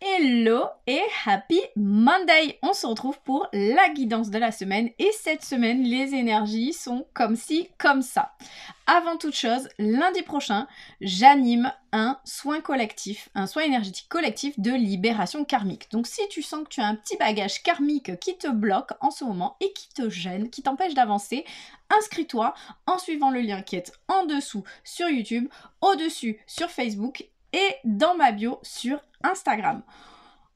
Hello et happy Monday! On se retrouve pour la guidance de la semaine et cette semaine, les énergies sont comme ci, comme ça. Avant toute chose, lundi prochain, j'anime un soin collectif, un soin énergétique collectif de libération karmique. Donc si tu sens que tu as un petit bagage karmique qui te bloque en ce moment et qui te gêne, qui t'empêche d'avancer, inscris-toi en suivant le lien qui est en dessous sur YouTube, au-dessus sur Facebook et dans ma bio sur Instagram.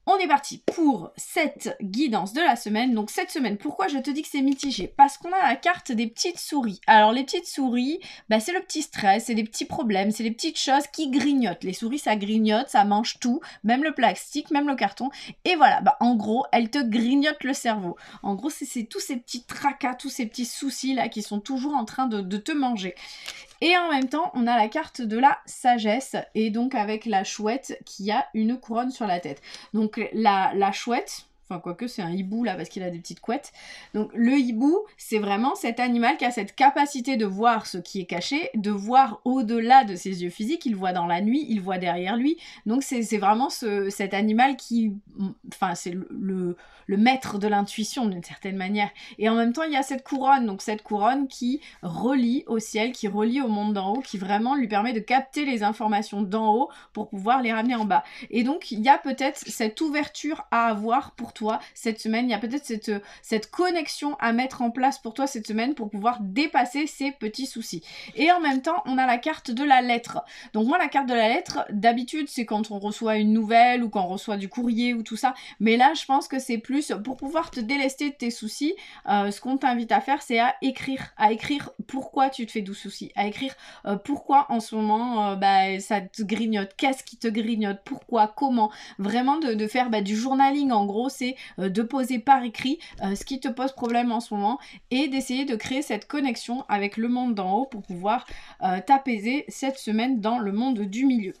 On est parti pour cette guidance de la semaine. Donc cette semaine, pourquoi je te dis que c'est mitigé? Parce qu'on a la carte des petites souris. Alors les petites souris, c'est le petit stress, c'est des petits problèmes, c'est des petites choses qui grignotent. Les souris, ça grignote, ça mange tout, même le plastique, même le carton. Et voilà, en gros, elles te grignotent le cerveau. En gros, c'est tous ces petits tracas, tous ces petits soucis là qui sont toujours en train de te manger. Et en même temps, on a la carte de la sagesse, et donc avec la chouette qui a une couronne sur la tête. Donc la chouette, enfin quoique c'est un hibou là parce qu'il a des petites couettes. Donc le hibou, c'est vraiment cet animal qui a cette capacité de voir ce qui est caché, de voir au-delà de ses yeux physiques, il voit dans la nuit, il voit derrière lui. Donc c'est vraiment cet animal qui, enfin c'est le maître de l'intuition d'une certaine manière. Et en même temps, il y a cette couronne, donc cette couronne qui relie au ciel, qui relie au monde d'en haut, qui vraiment lui permet de capter les informations d'en haut pour pouvoir les ramener en bas. Et donc, il y a peut-être cette ouverture à avoir pour toi cette semaine, il y a peut-être cette connexion à mettre en place pour toi cette semaine pour pouvoir dépasser ces petits soucis. Et en même temps, on a la carte de la lettre. Donc moi, la carte de la lettre, d'habitude, c'est quand on reçoit une nouvelle ou quand on reçoit du courrier ou tout ça. Mais là, je pense que c'est plus pour pouvoir te délester de tes soucis. Ce qu'on t'invite à faire, c'est à écrire pourquoi tu te fais du souci, à écrire pourquoi en ce moment ça te grignote, qu'est-ce qui te grignote, pourquoi, comment, vraiment de faire du journaling. En gros, c'est de poser par écrit ce qui te pose problème en ce moment et d'essayer de créer cette connexion avec le monde d'en haut pour pouvoir t'apaiser cette semaine dans le monde du milieu.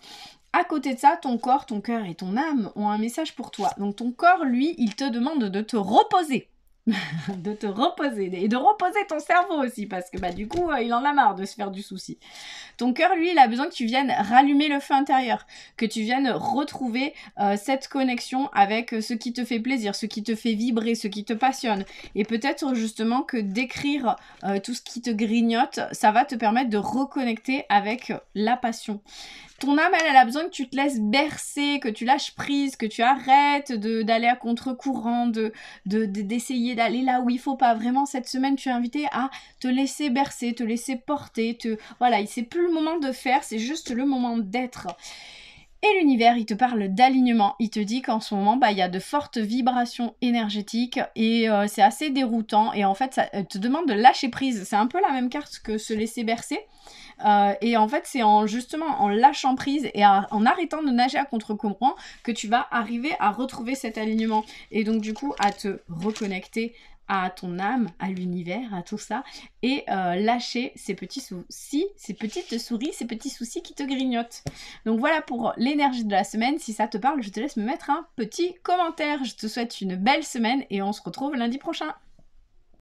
À côté de ça, ton corps, ton cœur et ton âme ont un message pour toi. Donc ton corps, lui, il te demande de te reposer. De te reposer et de reposer ton cerveau aussi parce que du coup il en a marre de se faire du souci. Ton cœur, lui, il a besoin que tu viennes rallumer le feu intérieur, que tu viennes retrouver cette connexion avec ce qui te fait plaisir, ce qui te fait vibrer, ce qui te passionne. Et peut-être justement que d'écrire tout ce qui te grignote, ça va te permettre de reconnecter avec la passion. Ton âme, elle a besoin que tu te laisses bercer, que tu lâches prise, que tu arrêtes d'aller à contre-courant, d'essayer d'aller là où il faut pas. Vraiment, cette semaine, tu es invité à te laisser bercer, te laisser porter. Voilà, c'est plus le moment de faire, c'est juste le moment d'être. Et l'univers, il te parle d'alignement. Il te dit qu'en ce moment, il y a de fortes vibrations énergétiques et c'est assez déroutant. Et en fait, ça te demande de lâcher prise. C'est un peu la même carte que se laisser bercer. Et en fait, c'est justement en lâchant prise et en arrêtant de nager à contre-courant que tu vas arriver à retrouver cet alignement. Et donc, du coup, à te reconnecter à ton âme, à l'univers, à tout ça, et lâcher ces petits soucis, ces petites souris, ces petits soucis qui te grignotent. Donc voilà pour l'énergie de la semaine. Si ça te parle, je te laisse me mettre un petit commentaire. Je te souhaite une belle semaine et on se retrouve lundi prochain.